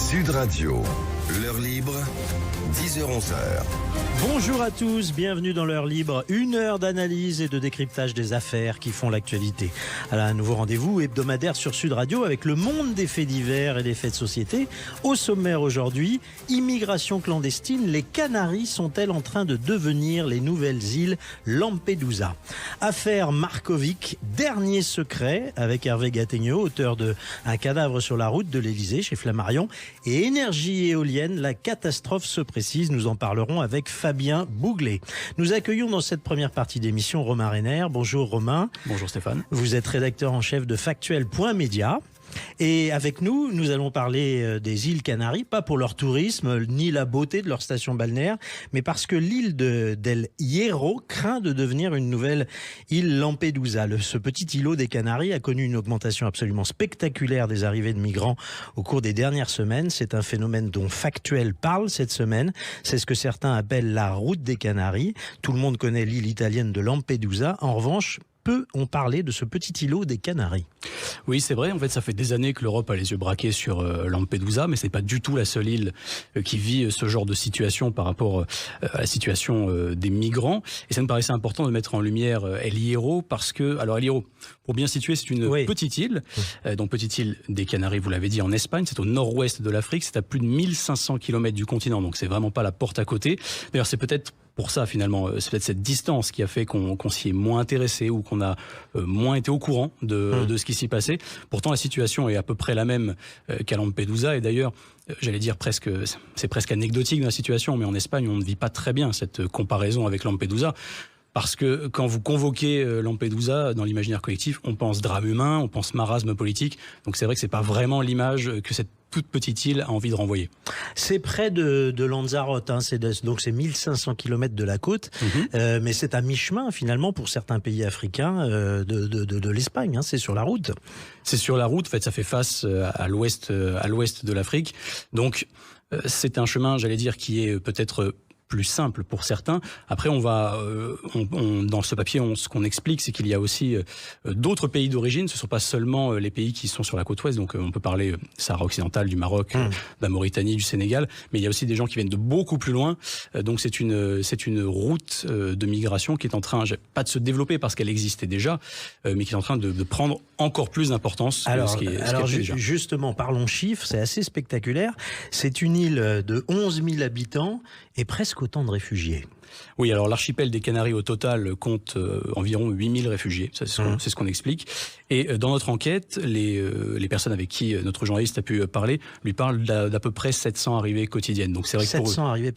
Sud Radio, l'heure libre, 10h-11h. Bonjour à tous, bienvenue dans l'heure libre, une heure d'analyse et de décryptage des affaires qui font l'actualité. Alors, un nouveau rendez-vous hebdomadaire sur Sud Radio avec le monde des faits divers et des faits de société. Au sommaire aujourd'hui, immigration clandestine, les Canaries sont-elles en train de devenir les nouvelles îles Lampedusa? Affaire Markovic, dernier secret avec Hervé Gattegno, auteur de Un cadavre sur la route de l'Elysée chez Flammarion, et énergie éolienne, la catastrophe se précise, nous en parlerons avec Fabien Bouglet. Nous accueillons dans cette première partie d'émission Romain Reiner. Bonjour Romain. Bonjour Stéphane. Vous êtes rédacteur en chef de Factuel.media. Et avec nous, nous allons parler des îles Canaries, pas pour leur tourisme, ni la beauté de leur station balnéaire, mais parce que l'île d'El Hierro craint de devenir une nouvelle île Lampedusa. Ce petit îlot des Canaries a connu une augmentation absolument spectaculaire des arrivées de migrants au cours des dernières semaines. C'est un phénomène dont Factuel parle cette semaine. C'est ce que certains appellent la route des Canaries. Tout le monde connaît l'île italienne de Lampedusa. En revanche, peu ont parlé de ce petit îlot des Canaries. Oui, c'est vrai. En fait, ça fait des années que l'Europe a les yeux braqués sur Lampedusa, mais c'est pas du tout la seule île qui vit ce genre de situation par rapport à la situation des migrants. Et ça me paraissait important de mettre en lumière El Hierro parce que, alors El Hierro, pour bien situer, c'est une petite île, donc petite île des Canaries, vous l'avez dit, en Espagne. C'est au nord-ouest de l'Afrique. C'est à plus de 1500 km du continent, donc c'est vraiment pas la porte à côté. D'ailleurs, c'est peut-être pour ça, finalement, c'est peut-être cette distance qui a fait qu'on s'y est moins intéressé ou qu'on a moins été au courant de ce qui s'y passait. Pourtant, la situation est à peu près la même qu'à Lampedusa. Et d'ailleurs, j'allais dire c'est presque anecdotique dans la situation, mais en Espagne, on ne vit pas très bien cette comparaison avec Lampedusa. Parce que quand vous convoquez Lampedusa dans l'imaginaire collectif, on pense drame humain, on pense marasme politique. Donc c'est vrai que c'est pas vraiment l'image que cette toute petite île a envie de renvoyer. C'est près de Lanzarote, hein. Donc c'est 1500 km de la côte, mais c'est à mi-chemin finalement pour certains pays africains de l'Espagne, hein. C'est sur la route. C'est sur la route, en fait ça fait face à l'ouest de l'Afrique. Donc c'est un chemin, j'allais dire, qui est peut-être plus simple pour certains. Après, dans ce papier, ce qu'on explique, c'est qu'il y a aussi d'autres pays d'origine. Ce ne sont pas seulement les pays qui sont sur la côte ouest. Donc, on peut parler Sahara occidental, du Maroc, de la Mauritanie, du Sénégal. Mais il y a aussi des gens qui viennent de beaucoup plus loin. Donc, c'est une route de migration qui est en train, pas de se développer parce qu'elle existait déjà, mais qui est en train de prendre encore plus d'importance. Justement, parlons chiffres. C'est assez spectaculaire. C'est une île de 11 000 habitants et presque autant de réfugiés. Oui, alors l'archipel des Canaries au total compte environ 8000 réfugiés, c'est ce qu'on explique. Et dans notre enquête, les personnes avec qui notre journaliste a pu parler lui parlent d'à peu près 700 arrivées quotidiennes. Donc c'est vrai que 700 arrivées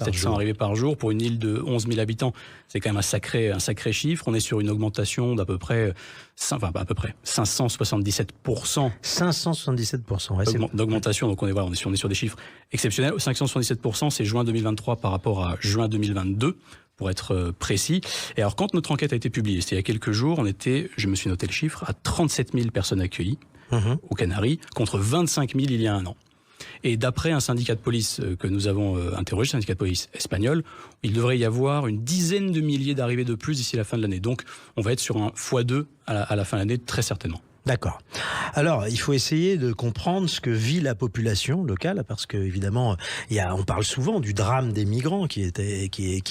par jour pour une île de 11 000 habitants, c'est quand même un sacré chiffre. On est sur une augmentation d'à peu près 577%. 577%, ouais, d'augmentation. Donc on est sur des chiffres exceptionnels. 577%, c'est juin 2023 par rapport à juin 2022. Pour être précis. Et alors, quand notre enquête a été publiée, c'était il y a quelques jours, je me suis noté le chiffre, à 37 000 personnes accueilles aux Canaries, contre 25 000 il y a un an. Et d'après un syndicat de police que nous avons interrogé, le syndicat de police espagnol, il devrait y avoir une dizaine de milliers d'arrivées de plus d'ici la fin de l'année. Donc, on va être sur un x2 à la fin de l'année, très certainement. D'accord. Alors, il faut essayer de comprendre ce que vit la population locale, parce que évidemment, on parle souvent du drame des migrants qui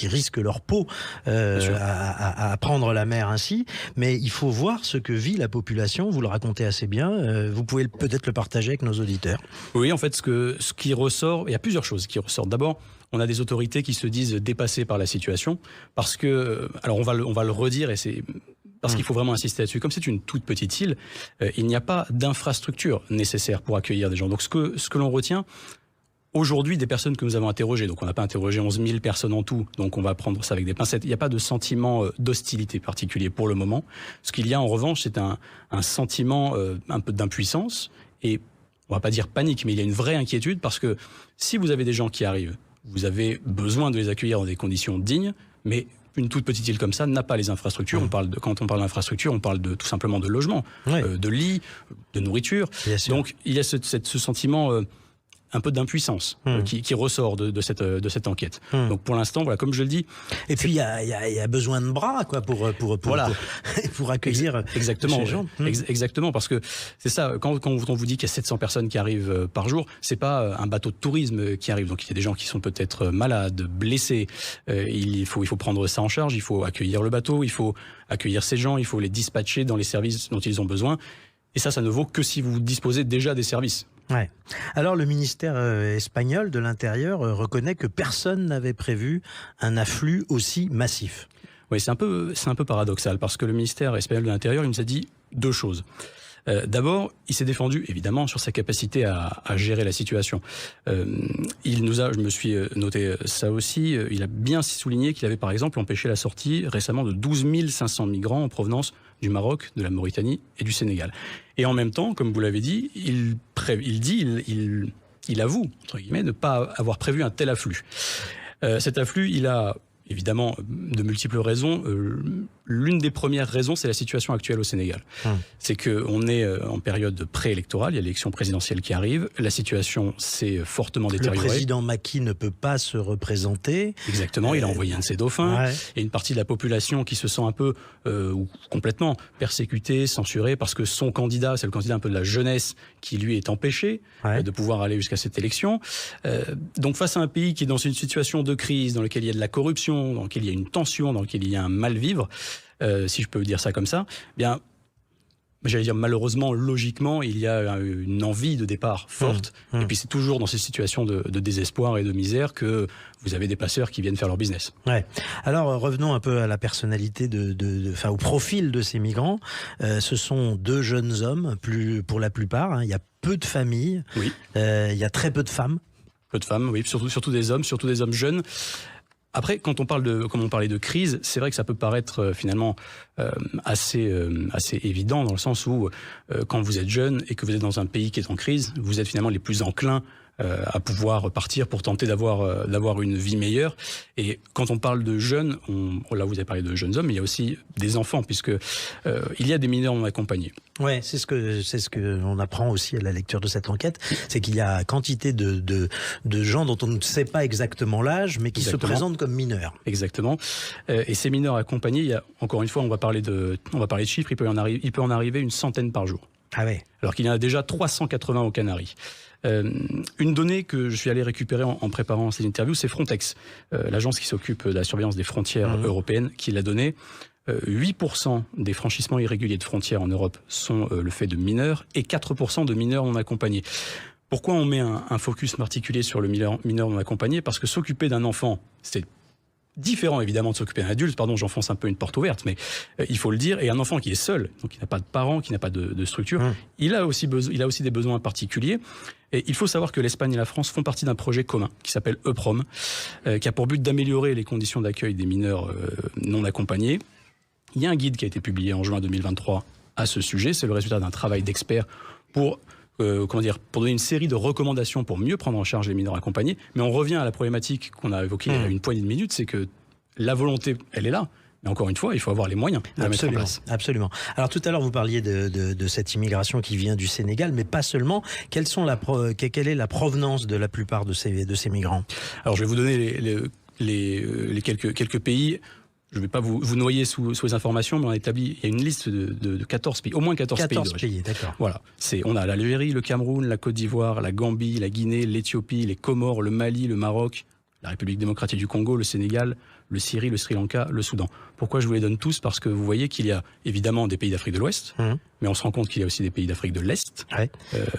risquent leur peau à prendre la mer ainsi. Mais il faut voir ce que vit la population. Vous le racontez assez bien. Vous pouvez peut-être le partager avec nos auditeurs. Oui, en fait, ce qui ressort, il y a plusieurs choses qui ressortent. D'abord, on a des autorités qui se disent dépassées par la situation, parce que, alors on va le redire, et c'est parce qu'il faut vraiment insister là-dessus. Comme c'est une toute petite île, il n'y a pas d'infrastructure nécessaire pour accueillir des gens. Donc ce que l'on retient aujourd'hui des personnes que nous avons interrogées, donc on n'a pas interrogé 11 000 personnes en tout, donc on va prendre ça avec des pincettes, il n'y a pas de sentiment d'hostilité particulier pour le moment. Ce qu'il y a en revanche, c'est un sentiment un peu d'impuissance, et on va pas dire panique, mais il y a une vraie inquiétude, parce que si vous avez des gens qui arrivent, vous avez besoin de les accueillir dans des conditions dignes, mais une toute petite île comme ça n'a pas les infrastructures. Quand on parle d'infrastructures, on parle tout simplement de logement, de lits, de nourriture. Donc il y a ce sentiment un peu d'impuissance qui ressort de cette enquête. Donc pour l'instant, voilà, comme je le dis. Et puis il y a besoin de bras quoi pour accueillir exactement, ces gens. Exactement, parce que c'est ça. Quand on vous dit qu'il y a 700 personnes qui arrivent par jour, c'est pas un bateau de tourisme qui arrive. Donc il y a des gens qui sont peut-être malades, blessés. Il faut prendre ça en charge. Il faut accueillir le bateau. Il faut accueillir ces gens. Il faut les dispatcher dans les services dont ils ont besoin. Et ça ne vaut que si vous disposez déjà des services. Ouais. Alors le ministère espagnol de l'Intérieur reconnaît que personne n'avait prévu un afflux aussi massif. Oui, c'est un peu paradoxal parce que le ministère espagnol de l'Intérieur, il nous a dit deux choses. D'abord, il s'est défendu évidemment sur sa capacité à gérer la situation. Je me suis noté ça aussi, il a bien souligné qu'il avait par exemple empêché la sortie récemment de 12 500 migrants en provenance du Maroc, de la Mauritanie et du Sénégal. Et en même temps, comme vous l'avez dit, il avoue, entre guillemets, ne pas avoir prévu un tel afflux. Cet afflux, il a évidemment de multiples raisons. L'une des premières raisons, c'est la situation actuelle au Sénégal. C'est qu'on est en période préélectorale, il y a l'élection présidentielle qui arrive, la situation s'est fortement détériorée. Le président Macky ne peut pas se représenter. Exactement, il a envoyé un de ses dauphins, ouais. Et une partie de la population qui se sent un peu, ou complètement persécutée, censurée, parce que son candidat, c'est le candidat un peu de la jeunesse, qui lui est empêché de pouvoir aller jusqu'à cette élection. Donc face à un pays qui est dans une situation de crise, dans lequel il y a de la corruption, dans lequel il y a une tension, dans lequel il y a un mal-vivre, si je peux dire ça comme ça, bien, j'allais dire malheureusement, logiquement, il y a une envie de départ forte. Et puis c'est toujours dans ces situations de désespoir et de misère que vous avez des passeurs qui viennent faire leur business. Ouais. Alors revenons un peu à la personnalité au profil de ces migrants. Ce sont deux jeunes hommes, pour la plupart. Il y a peu de familles. Oui. Il y a très peu de femmes. Peu de femmes, oui, surtout des hommes jeunes. Après, comme on parlait de crise, c'est vrai que ça peut paraître finalement assez évident dans le sens où quand vous êtes jeune et que vous êtes dans un pays qui est en crise, vous êtes finalement les plus enclins à pouvoir partir pour tenter d'avoir une vie meilleure. Et quand on parle de jeunes, là vous avez parlé de jeunes hommes, mais il y a aussi des enfants puisque il y a des mineurs non accompagnés. Ouais, c'est ce que on apprend aussi à la lecture de cette enquête, c'est qu'il y a quantité de gens dont on ne sait pas exactement l'âge, mais qui se présentent comme mineurs. Exactement. Et ces mineurs accompagnés, il y a, encore une fois, on va parler de chiffres, il peut en arriver une centaine par jour. Ah ouais. Alors qu'il y en a déjà 380 aux Canaries. Une donnée que je suis allé récupérer en préparant ces interviews, c'est Frontex, l'agence qui s'occupe de la surveillance des frontières européennes, qui l'a donnée. 8% des franchissements irréguliers de frontières en Europe sont le fait de mineurs et 4% de mineurs non accompagnés. Pourquoi on met un focus particulier sur le mineur non accompagné ? Parce que s'occuper d'un enfant, c'est différent évidemment de s'occuper d'un adulte, pardon, j'enfonce un peu une porte ouverte, mais il faut le dire, et un enfant qui est seul, donc qui n'a pas de parents, qui n'a pas de structure, il a aussi des besoins particuliers. Et il faut savoir que l'Espagne et la France font partie d'un projet commun qui s'appelle EPROM, qui a pour but d'améliorer les conditions d'accueil des mineurs non accompagnés. Il y a un guide qui a été publié en juin 2023 à ce sujet, c'est le résultat d'un travail d'experts pour donner une série de recommandations pour mieux prendre en charge les mineurs accompagnés. Mais on revient à la problématique qu'on a évoquée il y a une poignée de minutes, c'est que la volonté, elle est là. Mais encore une fois, il faut avoir les moyens de la mettre en place. Absolument. Alors tout à l'heure, vous parliez de cette immigration qui vient du Sénégal, mais pas seulement. Quelle est la provenance de la plupart de ces migrants ? Alors je vais vous donner les quelques pays. Je ne vais pas vous noyer sous les informations, mais on a établi, il y a une liste de 14 pays, au moins 14 pays. 14 pays, d'accord. Voilà. On a l'Algérie, le Cameroun, la Côte d'Ivoire, la Gambie, la Guinée, l'Éthiopie, les Comores, le Mali, le Maroc, la République démocratique du Congo, le Sénégal, le Syrie, le Sri Lanka, le Soudan. Pourquoi je vous les donne tous ? Parce que vous voyez qu'il y a évidemment des pays d'Afrique de l'Ouest, mais on se rend compte qu'il y a aussi des pays d'Afrique de l'Est. Ouais.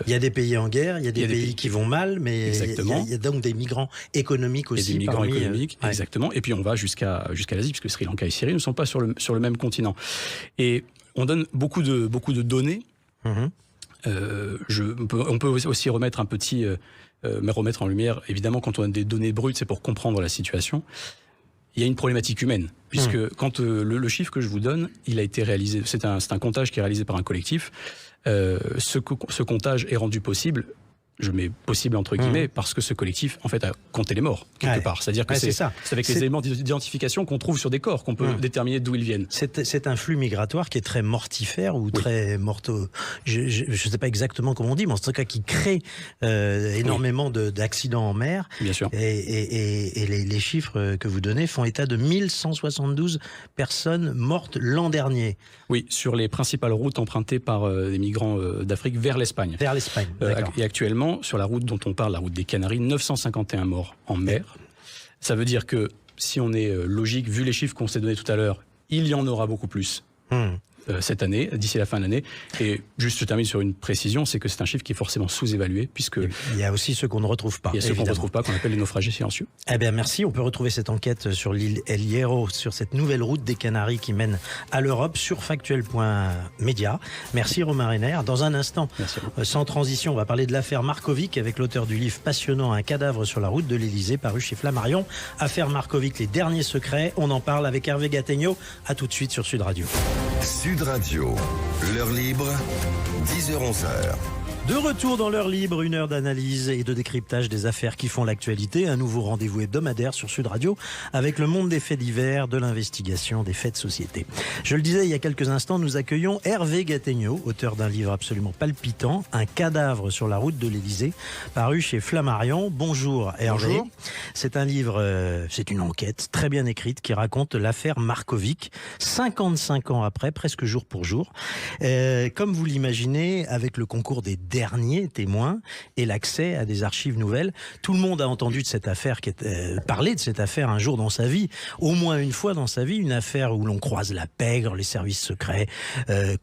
Il y a des pays en guerre, il y a des pays qui vont mal, mais il y a donc des migrants économiques aussi. Il y a des migrants économiques, exactement. Et puis on va jusqu'à l'Asie, puisque Sri Lanka et Syrie ne sont pas sur le même continent. Et on donne beaucoup de données. On peut aussi remettre remettre en lumière, évidemment, quand on a des données brutes, c'est pour comprendre la situation. Il y a une problématique humaine, puisque quand le chiffre que je vous donne, il a été réalisé, c'est un comptage qui est réalisé par un collectif. Ce comptage est rendu possible je mets possible entre guillemets, parce que ce collectif, en fait, a compté les morts, quelque part. C'est-à-dire que c'est avec les éléments d'identification qu'on trouve sur des corps qu'on peut déterminer d'où ils viennent. C'est un flux migratoire qui est très mortifère ou très morto. Je ne sais pas exactement comment on dit, mais en tout cas qui crée énormément d'accidents en mer. Bien sûr. Et les chiffres que vous donnez font état de 1172 personnes mortes l'an dernier. Oui, sur les principales routes empruntées par les migrants d'Afrique vers l'Espagne. Vers l'Espagne, d'accord. Et actuellement, sur la route dont on parle, la route des Canaries, 951 morts en mer. Ça veut dire que, si on est logique, vu les chiffres qu'on s'est donnés tout à l'heure, il y en aura beaucoup plus cette année, d'ici la fin de l'année. Et juste, je termine sur une précision, c'est que c'est un chiffre qui est forcément sous-évalué, puisque... Il y a aussi ceux qu'on ne retrouve pas. Il y a ceux qu'on ne retrouve pas, qu'on appelle les naufragés silencieux. Eh bien, merci. On peut retrouver cette enquête sur l'île El Hierro, sur cette nouvelle route des Canaries qui mène à l'Europe, sur factuel.media. Merci Romain Reiner. Dans un instant, sans transition, on va parler de l'affaire Markovic avec l'auteur du livre passionnant Un cadavre sur la route de l'Élysée, paru chez Flammarion. Affaire Markovic, les derniers secrets. On en parle avec Hervé Gattegno. À tout de suite sur Sud Radio. Sud Radio, l'heure libre, 10h-11h. De retour dans l'heure libre, une heure d'analyse et de décryptage des affaires qui font l'actualité. Un nouveau rendez-vous hebdomadaire sur Sud Radio avec le monde des faits divers, de l'investigation, des faits de société. Je le disais il y a quelques instants, nous accueillons Hervé Gattegno, auteur d'un livre absolument palpitant, Un cadavre sur la route de l'Élysée, paru chez Flammarion. Bonjour Hervé. Bonjour. C'est un livre, c'est une enquête très bien écrite qui raconte l'affaire Markovic, 55 ans après, presque jour pour jour. Comme vous l'imaginez, avec le concours des derniers témoins et l'accès à des archives nouvelles. Tout le monde a entendu de cette affaire, parler de cette affaire un jour dans sa vie, au moins une fois dans sa vie, une affaire où l'on croise la pègre, les services secrets,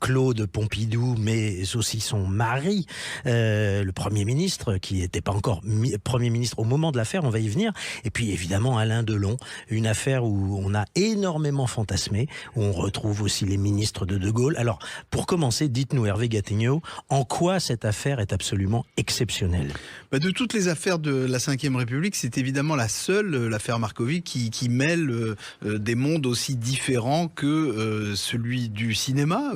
Claude Pompidou, mais aussi son mari, le Premier ministre, qui n'était pas encore Premier ministre au moment de l'affaire, on va y venir, et puis évidemment Alain Delon, une affaire où on a énormément fantasmé, où on retrouve aussi les ministres de Gaulle. Alors, pour commencer, dites-nous Hervé Gattegno, en quoi cette affaire est absolument exceptionnelle? De toutes les affaires de la Ve République, c'est évidemment la seule, l'affaire Markovic, qui mêle des mondes aussi différents que celui du cinéma.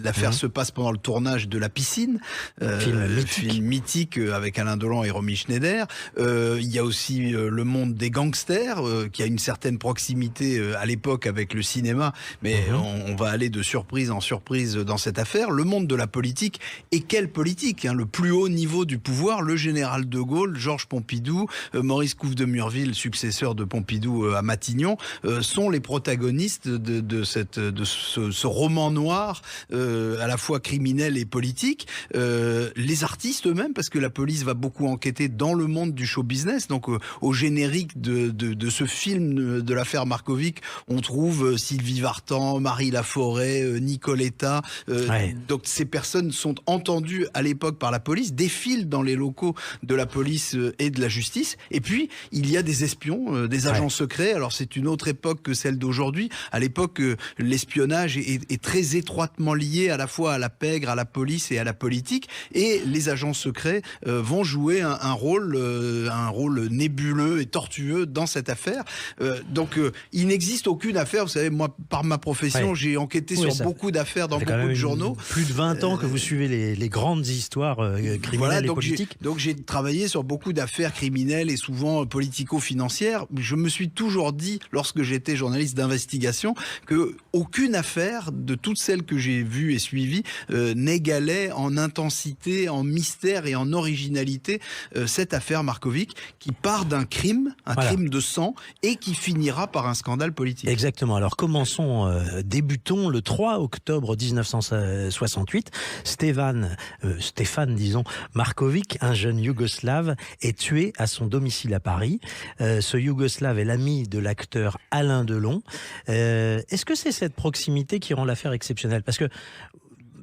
L'affaire se passe pendant le tournage de La Piscine, film mythique avec Alain Delon et Romy Schneider. Il y a aussi le monde des gangsters, qui a une certaine proximité à l'époque avec le cinéma, mais on va aller de surprise en surprise dans cette affaire. Le monde de la politique, et quelle politique, le plus haut niveau du pouvoir, le général de Gaulle, Georges Pompidou, Maurice Couve de Murville, successeur de Pompidou à Matignon, sont les protagonistes de ce roman noir, à la fois criminel et politique. Les artistes eux-mêmes, parce que la police va beaucoup enquêter dans le monde du show business. Donc au générique de ce film de l'affaire Markovic, on trouve Sylvie Vartan, Marie Laforêt, Nicoletta. Donc ces personnes sont entendues à l'époque par la police, défilent dans les locaux de la police et de la justice. Et puis, il y a des espions, des agents secrets. Alors, c'est une autre époque que celle d'aujourd'hui. À l'époque, l'espionnage est très étroitement lié à la fois à la pègre, à la police et à la politique. Et les agents secrets vont jouer un rôle nébuleux et tortueux dans cette affaire. Donc, il n'existe aucune affaire. Vous savez, moi, par ma profession, j'ai enquêté sur beaucoup d'affaires dans beaucoup de journaux. Plus de 20 ans que vous suivez les grandes histoires criminelles et politiques. Donc j'ai travaillé sur beaucoup d'affaires criminelles et souvent politico-financières. Je me suis toujours dit, lorsque j'étais journaliste d'investigation, que aucune affaire de toutes celles que j'ai vues et suivies n'égalait en intensité, en mystère et en originalité cette affaire Markovic, qui part d'un crime, crime de sang, et qui finira par un scandale politique. Exactement. Alors commençons, débutons le 3 octobre 1968. Stéphane, disons, Markovic, un jeune Yougoslave, est tué à son domicile à Paris. Ce Yougoslave est l'ami de l'acteur Alain Delon. Est-ce que c'est cette proximité qui rend l'affaire exceptionnelle? Parce que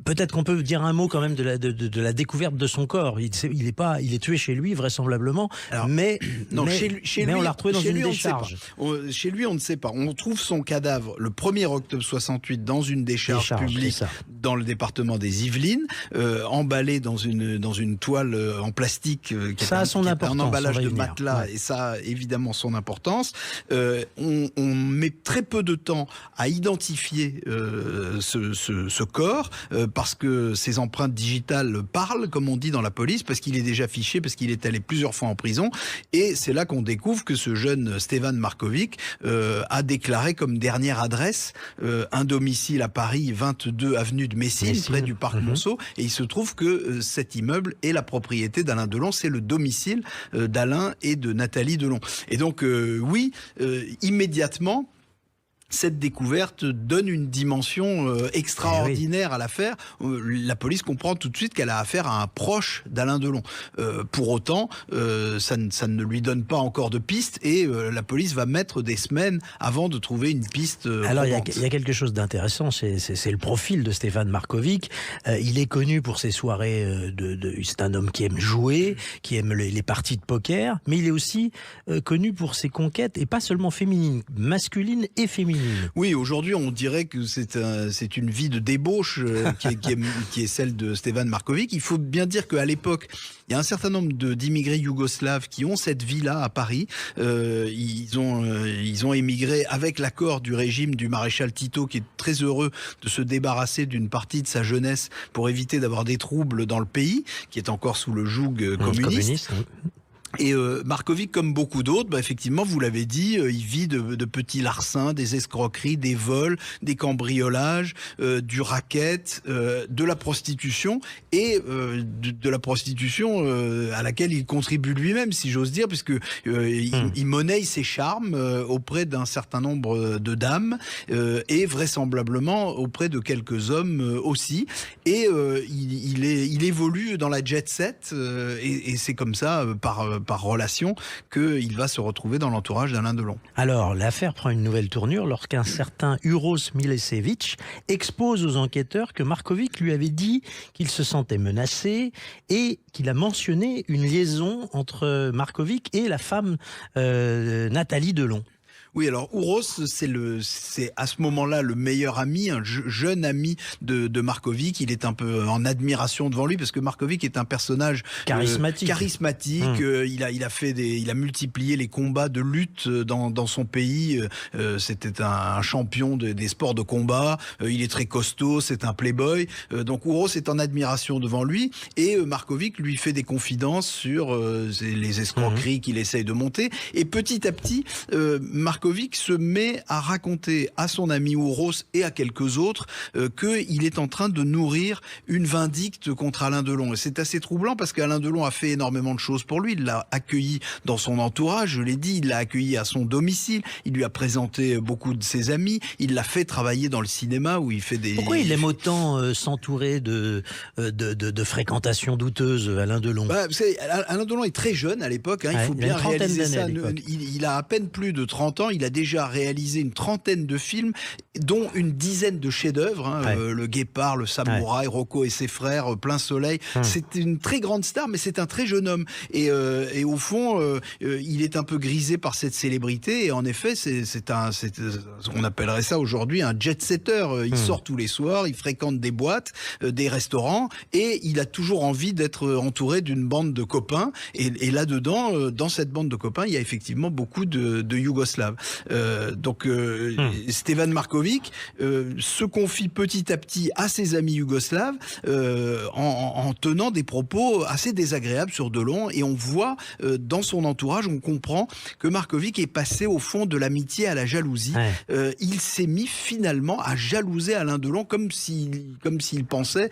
peut-être qu'on peut dire un mot quand même de la découverte de son corps. Il est tué chez lui vraisemblablement, mais on l'a retrouvé dans une décharge. Chez lui, on ne sait pas. On trouve son cadavre le 1er octobre 68 dans une décharge publique dans le département des Yvelines, emballé dans une toile en plastique qui est un emballage de matelas, et ça a évidemment son importance. On met très peu de temps à identifier ce corps parce que ses empreintes digitales parlent, comme on dit dans la police, parce qu'il est déjà fiché, parce qu'il est allé plusieurs fois en prison. Et c'est là qu'on découvre que ce jeune Stevan Markovic a déclaré comme dernière adresse un domicile à Paris, 22 avenue de Messine, près du parc Monceau. Et il se trouve que cet immeuble est la propriété d'Alain Delon. C'est le domicile d'Alain et de Nathalie Delon. Et donc, immédiatement, cette découverte donne une dimension extraordinaire à l'affaire. La police comprend tout de suite qu'elle a affaire à un proche d'Alain Delon. Pour autant, ça ne lui donne pas encore de piste et la police va mettre des semaines avant de trouver une piste. Alors il y a quelque chose d'intéressant, c'est le profil de Stevan Markovic. Il est connu pour ses soirées c'est un homme qui aime jouer, qui aime les parties de poker, mais il est aussi connu pour ses conquêtes, et pas seulement féminines, masculines et féminines. Oui, aujourd'hui, on dirait que c'est une vie de débauche qui est celle de Stevan Markovic. Il faut bien dire qu'à l'époque, il y a un certain nombre d'immigrés yougoslaves qui ont cette vie-là à Paris. Ils ont émigré avec l'accord du régime du maréchal Tito, qui est très heureux de se débarrasser d'une partie de sa jeunesse pour éviter d'avoir des troubles dans le pays, qui est encore sous le joug communiste. Oui. Et Markovic, comme beaucoup d'autres, effectivement, vous l'avez dit, il vit de petits larcins, des escroqueries, des vols, des cambriolages, du racket, de la prostitution et de la prostitution à laquelle il contribue lui-même, si j'ose dire, puisque il monnaie ses charmes auprès d'un certain nombre de dames et vraisemblablement auprès de quelques hommes aussi. Et il évolue dans la jet set et c'est comme ça par relation qu'il va se retrouver dans l'entourage d'Alain Delon. Alors, l'affaire prend une nouvelle tournure lorsqu'un certain Uros Milesevic expose aux enquêteurs que Markovic lui avait dit qu'il se sentait menacé et qu'il a mentionné une liaison entre Markovic et la femme Nathalie Delon. Oui, alors Uros, c'est à ce moment-là le meilleur ami, un jeune ami de Markovic. Il est un peu en admiration devant lui parce que Markovic est un personnage charismatique. Il a multiplié les combats de lutte dans son pays. C'était un champion des sports de combat. Il est très costaud, c'est un playboy. Donc Uros est en admiration devant lui et Markovic lui fait des confidences sur les escroqueries qu'il essaye de monter. Et petit à petit, Markovic se met à raconter à son ami Uros et à quelques autres qu'il est en train de nourrir une vindicte contre Alain Delon. Et c'est assez troublant parce qu'Alain Delon a fait énormément de choses pour lui. Il l'a accueilli dans son entourage, je l'ai dit, il l'a accueilli à son domicile, il lui a présenté beaucoup de ses amis, il l'a fait travailler dans le cinéma où il fait des... Pourquoi il aime autant s'entourer de fréquentations douteuses, Alain Delon? Alain Delon est très jeune à l'époque, il faut bien réaliser ça. Il a à peine plus de 30 ans, il a déjà réalisé une trentaine de films, dont une dizaine de chefs-d'œuvre, Le Guépard, Le Samouraï, Rocco et ses frères, Plein Soleil. C'est une très grande star, mais c'est un très jeune homme. Et au fond, il est un peu grisé par cette célébrité. Et en effet, on appellerait ça aujourd'hui un jet-setter. Il sort tous les soirs, il fréquente des boîtes, des restaurants, et il a toujours envie d'être entouré d'une bande de copains. Et là-dedans, dans cette bande de copains, il y a effectivement beaucoup de Yougoslaves. Stevan Markovic se confie petit à petit à ses amis yougoslaves en tenant des propos assez désagréables sur Delon, et on voit dans son entourage, on comprend que Markovic est passé au fond de l'amitié à la jalousie. Il s'est mis finalement à jalouser Alain Delon comme s'il pensait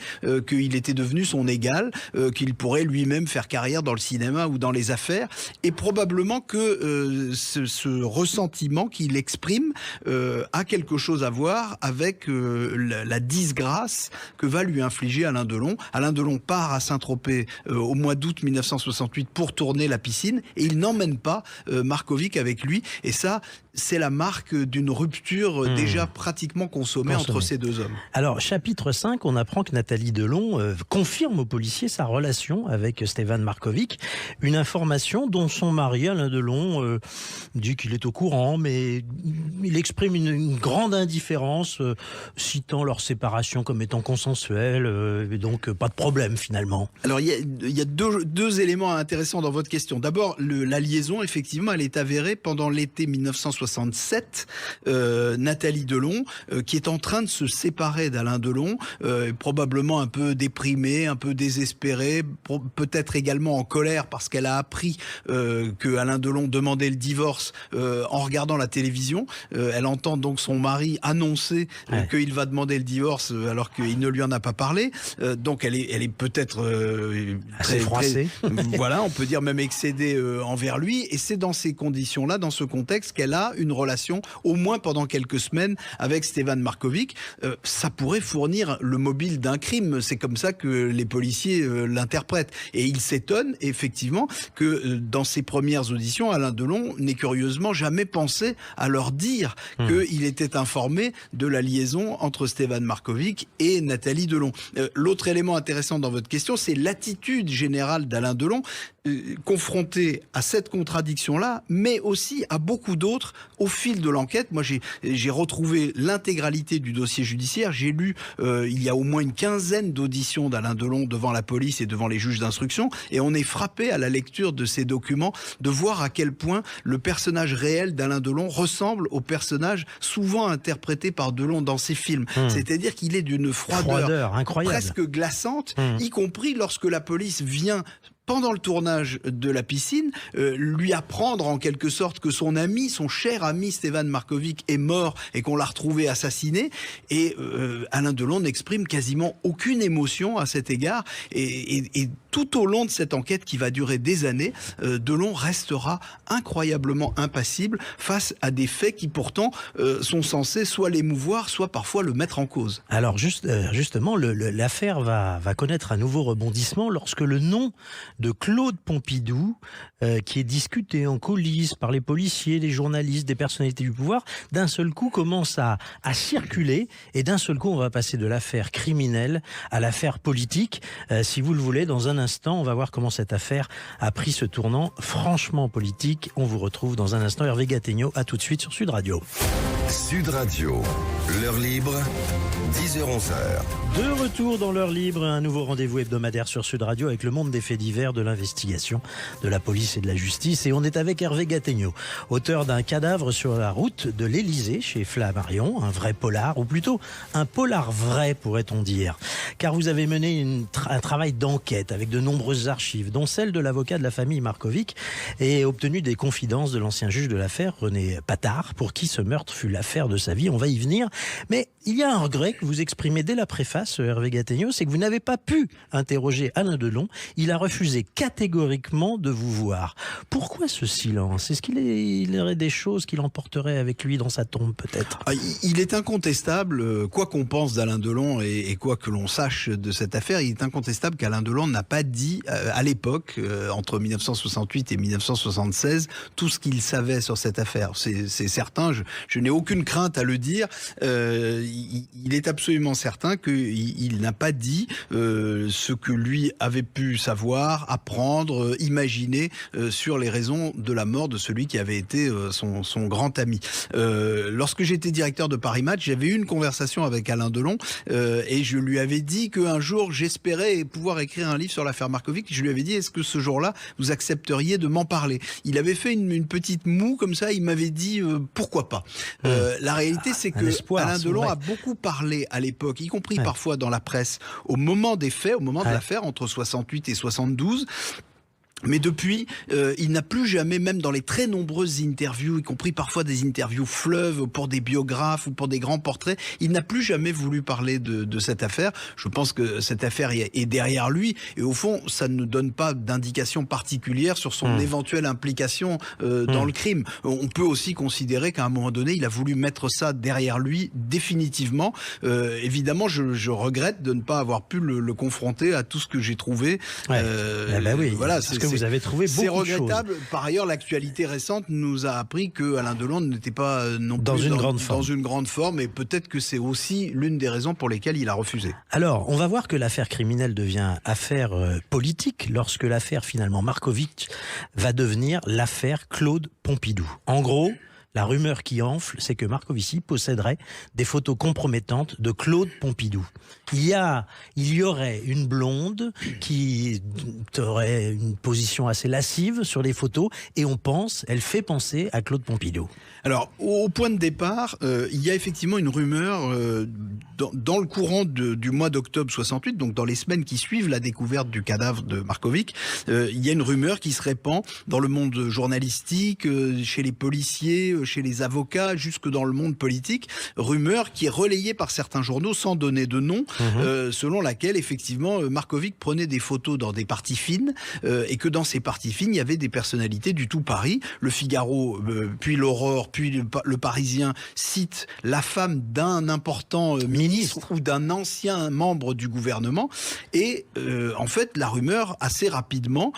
qu'il était devenu son égal, qu'il pourrait lui-même faire carrière dans le cinéma ou dans les affaires, et probablement que ce ressentiment qu'il exprime a quelque chose à voir avec la disgrâce que va lui infliger Alain Delon. Alain Delon part à Saint-Tropez au mois d'août 1968 pour tourner La Piscine, et il n'emmène pas Markovic avec lui, et ça, c'est la marque d'une rupture déjà pratiquement consommée entre ces deux hommes. Alors, chapitre 5, on apprend que Nathalie Delon confirme aux policiers sa relation avec Stevan Markovic, une information dont son mari Alain Delon dit qu'il est au courant. comprend, mais il exprime une grande indifférence, citant leur séparation comme étant consensuelle, et donc pas de problème finalement. Alors il y a deux éléments intéressants dans votre question. D'abord, la liaison, effectivement, elle est avérée pendant l'été 1967. Nathalie Delon, qui est en train de se séparer d'Alain Delon, probablement un peu déprimée, un peu désespérée, peut-être également en colère parce qu'elle a appris que Alain Delon demandait le divorce en regardant la télévision. Elle entend donc son mari annoncer qu'il va demander le divorce alors qu'il ne lui en a pas parlé. Donc elle est peut-être assez froissée. Voilà, on peut dire même excédée envers lui. Et c'est dans ces conditions-là, dans ce contexte, qu'elle a une relation, au moins pendant quelques semaines, avec Stevan Markovic. Ça pourrait fournir le mobile d'un crime. C'est comme ça que les policiers l'interprètent. Et il s'étonne, effectivement, que dans ses premières auditions, Alain Delon n'ait curieusement jamais pensé à leur dire qu'il était informé de la liaison entre Stevan Markovic et Nathalie Delon. L'autre élément intéressant dans votre question, c'est l'attitude générale d'Alain Delon, confronté à cette contradiction-là, mais aussi à beaucoup d'autres au fil de l'enquête. Moi, j'ai retrouvé l'intégralité du dossier judiciaire. J'ai lu il y a au moins une quinzaine d'auditions d'Alain Delon devant la police et devant les juges d'instruction, et on est frappé à la lecture de ces documents de voir à quel point le personnage réel d'Alain Delon ressemble au personnage souvent interprété par Delon dans ses films. C'est-à-dire qu'il est d'une froideur incroyable, presque glaçante, y compris lorsque la police vient pendant le tournage de la piscine, lui apprendre en quelque sorte que son ami, son cher ami Stevan Markovic est mort et qu'on l'a retrouvé assassiné. Et Alain Delon n'exprime quasiment aucune émotion à cet égard. Et tout au long de cette enquête qui va durer des années, Delon restera incroyablement impassible face à des faits qui pourtant sont censés soit l'émouvoir, soit parfois le mettre en cause. Alors justement, l'affaire va connaître un nouveau rebondissement lorsque le nom de Claude Pompidou, qui est discuté en coulisses par les policiers, les journalistes, des personnalités du pouvoir, d'un seul coup commence à circuler, et d'un seul coup on va passer de l'affaire criminelle à l'affaire politique. Si vous le voulez, dans un instant, on va voir comment cette affaire a pris ce tournant franchement politique. On vous retrouve dans un instant. Hervé Gattegno, à tout de suite sur Sud Radio. Sud Radio, l'heure libre, 10h-11h. De retour dans l'heure libre, un nouveau rendez-vous hebdomadaire sur Sud Radio avec le monde des faits divers, de l'investigation, de la police et de la justice. Et on est avec Hervé Gattegno, auteur d'un cadavre sur la route de l'Élysée chez Flammarion, un vrai polar, ou plutôt un polar vrai pourrait-on dire. Car vous avez mené un travail d'enquête avec de nombreuses archives, dont celle de l'avocat de la famille Markovic, et obtenu des confidences de l'ancien juge de l'affaire, René Patard, pour qui ce meurtre fut l'affaire de sa vie. On va y venir. Mais il y a un regret que vous exprimez dès la préface, Hervé Gattegno, c'est que vous n'avez pas pu interroger Alain Delon. Il a refusé catégoriquement de vous voir. Pourquoi ce silence? Est-ce qu'il y aurait des choses qu'il emporterait avec lui dans sa tombe, peut-être? Il est incontestable, quoi qu'on pense d'Alain Delon et quoi que l'on sache de cette affaire, il est incontestable qu'Alain Delon n'a pas dit à l'époque, entre 1968 et 1976, tout ce qu'il savait sur cette affaire. C'est certain, je n'ai aucune crainte à le dire. Il est absolument certain qu'il n'a pas dit ce que lui avait pu savoir, apprendre, imaginer sur les raisons de la mort de celui qui avait été son grand ami. Lorsque j'étais directeur de Paris Match, j'avais eu une conversation avec Alain Delon et je lui avais dit qu'un jour j'espérais pouvoir écrire un livre sur l'affaire Markovic. Je lui avais dit, est-ce que ce jour-là vous accepteriez de m'en parler? Il avait fait une petite moue comme ça, il m'avait dit pourquoi pas. La réalité c'est que Alain Delon a beaucoup parlé à l'époque, y compris parfois dans la presse, au moment des faits, au moment de l'affaire, entre 68 et 72. Mais depuis, il n'a plus jamais, même dans les très nombreuses interviews, y compris parfois des interviews fleuves pour des biographes ou pour des grands portraits, il n'a plus jamais voulu parler de cette affaire. Je pense que cette affaire est derrière lui et au fond, ça ne donne pas d'indication particulière sur son éventuelle implication dans le crime. On peut aussi considérer qu'à un moment donné, il a voulu mettre ça derrière lui définitivement. Évidemment, je regrette de ne pas avoir pu le confronter à tout ce que j'ai trouvé. Oui, voilà, vous avez trouvé beaucoup de choses. C'est regrettable. Par ailleurs, l'actualité récente nous a appris que Alain Delon n'était pas non plus dans une grande forme, et peut-être que c'est aussi l'une des raisons pour lesquelles il a refusé. Alors, on va voir que l'affaire criminelle devient affaire politique lorsque l'affaire finalement Markovic va devenir l'affaire Claude Pompidou. En gros, La rumeur qui enfle, c'est que Marcovici posséderait des photos compromettantes de Claude Pompidou. Il y aurait une blonde qui aurait une position assez lascive sur les photos et elle fait penser à Claude Pompidou. Alors, au point de départ, il y a effectivement une rumeur dans le courant du mois d'octobre 68, donc dans les semaines qui suivent la découverte du cadavre de Markovic, il y a une rumeur qui se répand dans le monde journalistique, chez les policiers, chez les avocats, jusque dans le monde politique. Rumeur qui est relayée par certains journaux sans donner de nom, selon laquelle effectivement Markovic prenait des photos dans des parties fines et que dans ces parties fines, il y avait des personnalités du tout Paris. Le Figaro, puis l'Aurore, puis le Parisien cite la femme d'un important ministre ou d'un ancien membre du gouvernement. Et en fait, la rumeur, assez rapidement,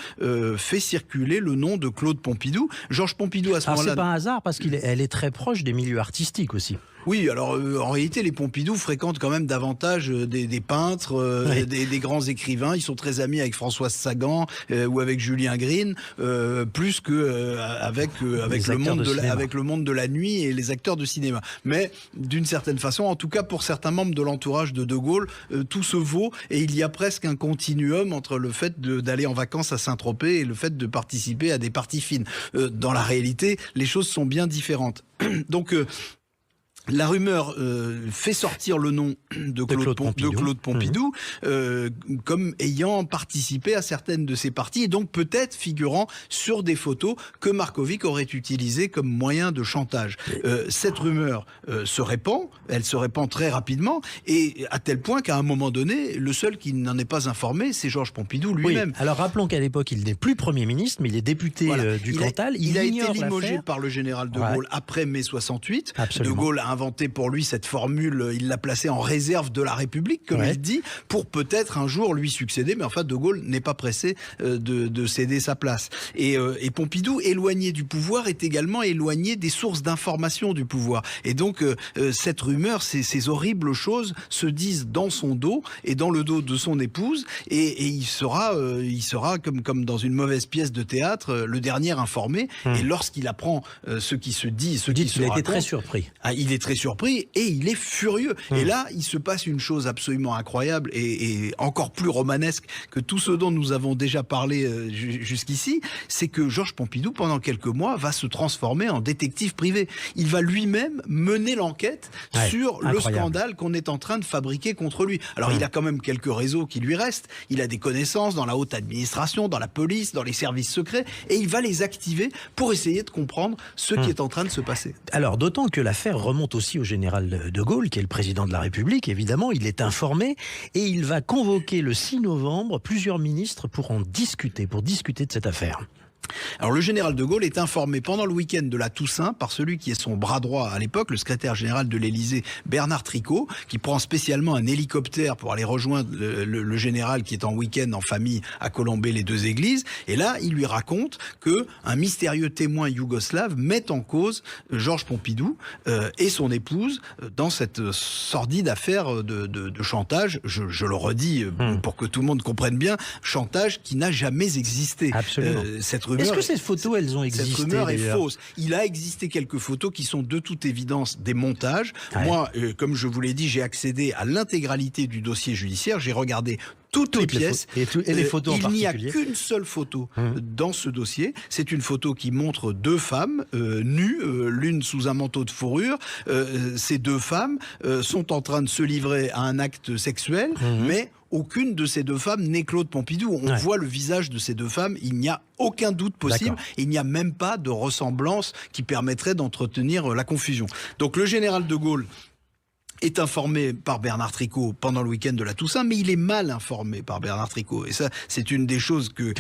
fait circuler le nom de Claude Pompidou. Georges Pompidou, à ce moment-là... c'est pas un hasard, parce qu'elle est très proche des milieux artistiques aussi. Oui, alors en réalité, les Pompidou fréquentent quand même davantage des peintres, des grands écrivains. Ils sont très amis avec Françoise Sagan ou avec Julien Green, plus que avec le monde de la nuit et les acteurs de cinéma. Mais d'une certaine façon, en tout cas pour certains membres de l'entourage de De Gaulle, tout se vaut et il y a presque un continuum entre le fait d'aller en vacances à Saint-Tropez et le fait de participer à des parties fines. Dans la réalité, les choses sont bien différentes. Donc la rumeur fait sortir le nom de Claude Pompidou comme ayant participé à certaines de ces parties et donc peut-être figurant sur des photos que Markovic aurait utilisées comme moyen de chantage. Cette rumeur se répand, elle se répand très rapidement et à tel point qu'à un moment donné, le seul qui n'en est pas informé, c'est Georges Pompidou lui-même. Oui. Alors rappelons qu'à l'époque, il n'est plus Premier ministre, mais il est député du Cantal. Il a été limogé par le général de Gaulle après mai 68. Absolument. De Gaulle a inventé pour lui cette formule, il l'a placée en réserve de la République, comme il dit, pour peut-être un jour lui succéder, mais enfin De Gaulle n'est pas pressé de céder sa place. Et Pompidou, éloigné du pouvoir, est également éloigné des sources d'information du pouvoir. Et donc cette rumeur, ces horribles choses se disent dans son dos et dans le dos de son épouse, et il sera comme dans une mauvaise pièce de théâtre, le dernier informé. Et lorsqu'il apprend ce qui se dit, il a été très surpris. Il est très surpris et il est furieux. Et là, il se passe une chose absolument incroyable et encore plus romanesque que tout ce dont nous avons déjà parlé jusqu'ici, c'est que Georges Pompidou, pendant quelques mois, va se transformer en détective privé. Il va lui-même mener l'enquête sur le scandale qu'on est en train de fabriquer contre lui. Alors, il a quand même quelques réseaux qui lui restent. Il a des connaissances dans la haute administration, dans la police, dans les services secrets, et il va les activer pour essayer de comprendre ce qui est en train de se passer. Alors, d'autant que l'affaire remonte aussi au général de Gaulle, qui est le président de la République, évidemment, il est informé et il va convoquer le 6 novembre plusieurs ministres pour discuter de cette affaire. Alors le général de Gaulle est informé pendant le week-end de la Toussaint par celui qui est son bras droit à l'époque, le secrétaire général de l'Élysée, Bernard Tricot, qui prend spécialement un hélicoptère pour aller rejoindre le général qui est en week-end en famille à Colombey-les-Deux-Églises. Et là, il lui raconte que un mystérieux témoin yougoslave met en cause Georges Pompidou et son épouse dans cette sordide affaire de chantage. Je le redis pour que tout le monde comprenne bien, chantage qui n'a jamais existé. Absolument. Est-ce que ces photos, elles ont existé? Cette rumeur est fausse. Il a existé quelques photos qui sont de toute évidence des montages. Moi, comme je vous l'ai dit, j'ai accédé à l'intégralité du dossier judiciaire. J'ai regardé toutes les pièces. Et les photos en particulier. Il n'y a qu'une seule photo dans ce dossier. C'est une photo qui montre deux femmes nues, l'une sous un manteau de fourrure. Ces deux femmes sont en train de se livrer à un acte sexuel, mais aucune de ces deux femmes n'est Claude Pompidou. On voit le visage de ces deux femmes, il n'y a aucun doute possible. Il n'y a même pas de ressemblance qui permettrait d'entretenir la confusion. Donc le général de Gaulle est informé par Bernard Tricot pendant le week-end de la Toussaint, mais il est mal informé par Bernard Tricot. Et ça, c'est une des choses que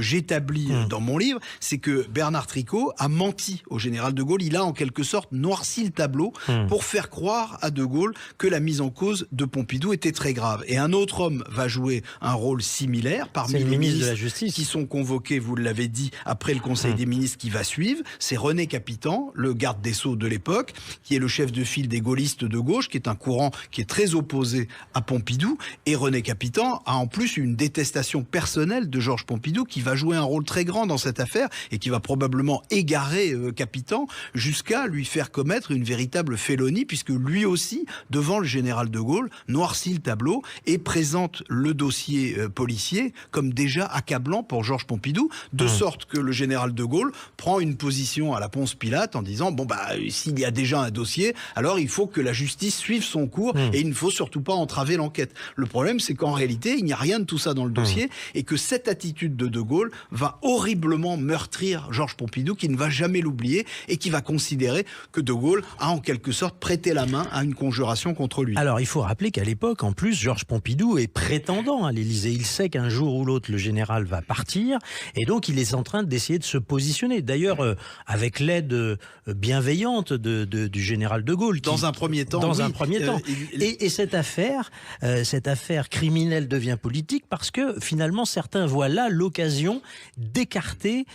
j'établis dans mon livre, c'est que Bernard Tricot a menti au général de Gaulle. Il a en quelque sorte noirci le tableau pour faire croire à de Gaulle que la mise en cause de Pompidou était très grave. Et un autre homme va jouer un rôle similaire parmi les ministres de la Justice qui sont convoqués, vous l'avez dit, après le Conseil des ministres qui va suivre. C'est René Capitan, le garde des Sceaux de l'époque, qui est le chef de file des gaullistes de Gaulle, gauche, qui est un courant qui est très opposé à Pompidou. Et René Capitan a en plus une détestation personnelle de Georges Pompidou qui va jouer un rôle très grand dans cette affaire et qui va probablement égarer Capitan jusqu'à lui faire commettre une véritable félonie, puisque lui aussi, devant le général de Gaulle, noircit le tableau et présente le dossier policier comme déjà accablant pour Georges Pompidou, de sorte que le général de Gaulle prend une position à la Ponce Pilate en disant bon bah s'il y a déjà un dossier, alors il faut que la justice suive son cours et il ne faut surtout pas entraver l'enquête. Le problème, c'est qu'en réalité, il n'y a rien de tout ça dans le dossier et que cette attitude de Gaulle va horriblement meurtrir Georges Pompidou, qui ne va jamais l'oublier et qui va considérer que de Gaulle a en quelque sorte prêté la main à une conjuration contre lui. Alors, il faut rappeler qu'à l'époque, en plus, Georges Pompidou est prétendant à l'Élysée. Il sait qu'un jour ou l'autre, le général va partir et donc il est en train d'essayer de se positionner. D'ailleurs, avec l'aide bienveillante du général de Gaulle. Dans un premier temps. Dans oui. un premier temps. Et cette affaire criminelle devient politique parce que finalement, certains voient là l'occasion d'écarter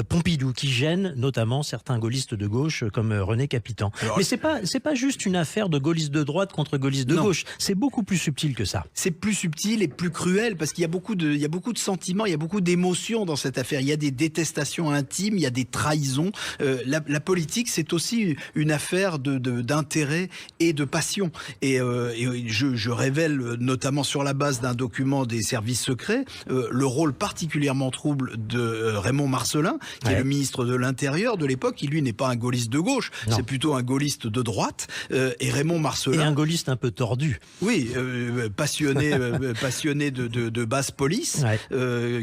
Pompidou, qui gêne notamment certains gaullistes de gauche comme René Capitan. Alors, mais c'est pas juste une affaire de gaullistes de droite contre gaullistes de gauche. C'est beaucoup plus subtil que ça. C'est plus subtil et plus cruel parce qu'il y a beaucoup de sentiments, il y a beaucoup d'émotions dans cette affaire. Il y a des détestations intimes, il y a des trahisons. La politique, c'est aussi une affaire d'intérêt et de passion. Et je révèle notamment sur la base d'un document des services secrets le rôle particulièrement trouble de Raymond Marcellin, qui est le ministre de l'Intérieur de l'époque, qui lui n'est pas un gaulliste de gauche, c'est plutôt un gaulliste de droite. Et Raymond Marcellin... Et un gaulliste un peu tordu. Oui, passionné de basse police,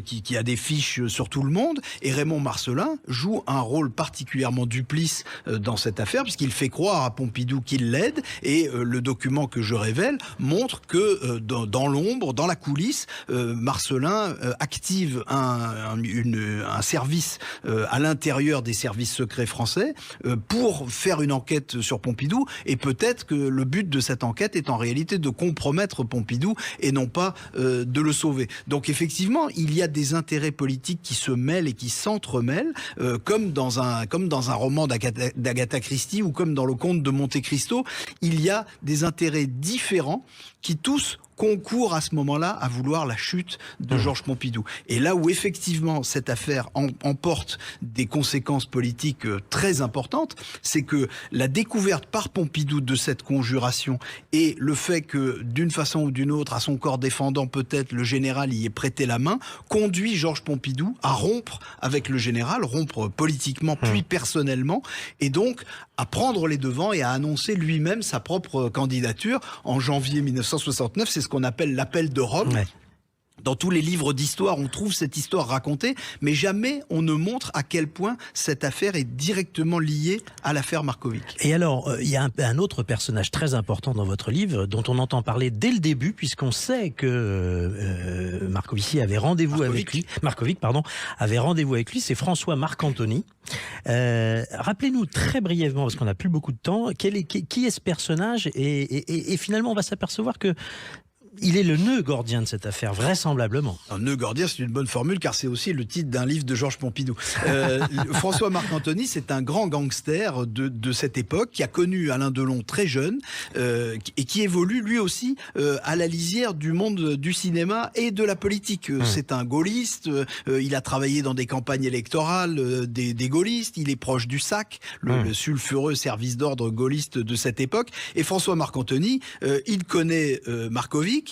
qui a des fiches sur tout le monde. Et Raymond Marcellin joue un rôle particulièrement duplice dans cette affaire, puisqu'il fait croire à Pompidou qu'il l'aide. Et le document que je révèle montre que dans l'ombre, dans la coulisse, Marcellin active un service à l'intérieur des services secrets français pour faire une enquête sur Pompidou. Et peut-être que le but de cette enquête est en réalité de compromettre Pompidou et non pas de le sauver. Donc effectivement, il y a des intérêts politiques qui se mêlent et qui s'entremêlent, comme dans un roman d'Agatha Christie ou comme dans le Comte de Monte Cristo. Il y a des intérêts différents qui tous concourt à ce moment-là à vouloir la chute de Georges Pompidou. Et là où effectivement cette affaire emporte des conséquences politiques très importantes, c'est que la découverte par Pompidou de cette conjuration et le fait que d'une façon ou d'une autre, à son corps défendant peut-être, le général y ait prêté la main, conduit Georges Pompidou à rompre avec le général, rompre politiquement puis personnellement, et donc à prendre les devants et à annoncer lui-même sa propre candidature en janvier 1969. C'est ce qu'on appelle l'appel de Rome. Dans tous les livres d'histoire, on trouve cette histoire racontée, mais jamais on ne montre à quel point cette affaire est directement liée à l'affaire Markovic. Et alors, il y a un autre personnage très important dans votre livre, dont on entend parler dès le début, puisqu'on sait que Marcovici avait rendez-vous avec lui. Markovic, avait rendez-vous avec lui, c'est François Marc-Antony. Rappelez-nous très brièvement, parce qu'on n'a plus beaucoup de temps, qui est ce personnage et finalement on va s'apercevoir que il est le nœud gordien de cette affaire, vraisemblablement. Un nœud gordien, c'est une bonne formule, car c'est aussi le titre d'un livre de Georges Pompidou. François Marc-Antony, c'est un grand gangster de cette époque, qui a connu Alain Delon très jeune, et qui évolue lui aussi à la lisière du monde du cinéma et de la politique. C'est un gaulliste, il a travaillé dans des campagnes électorales des gaullistes, il est proche du SAC, le sulfureux service d'ordre gaulliste de cette époque. Et François Marc-Antony, il connaît Markovic.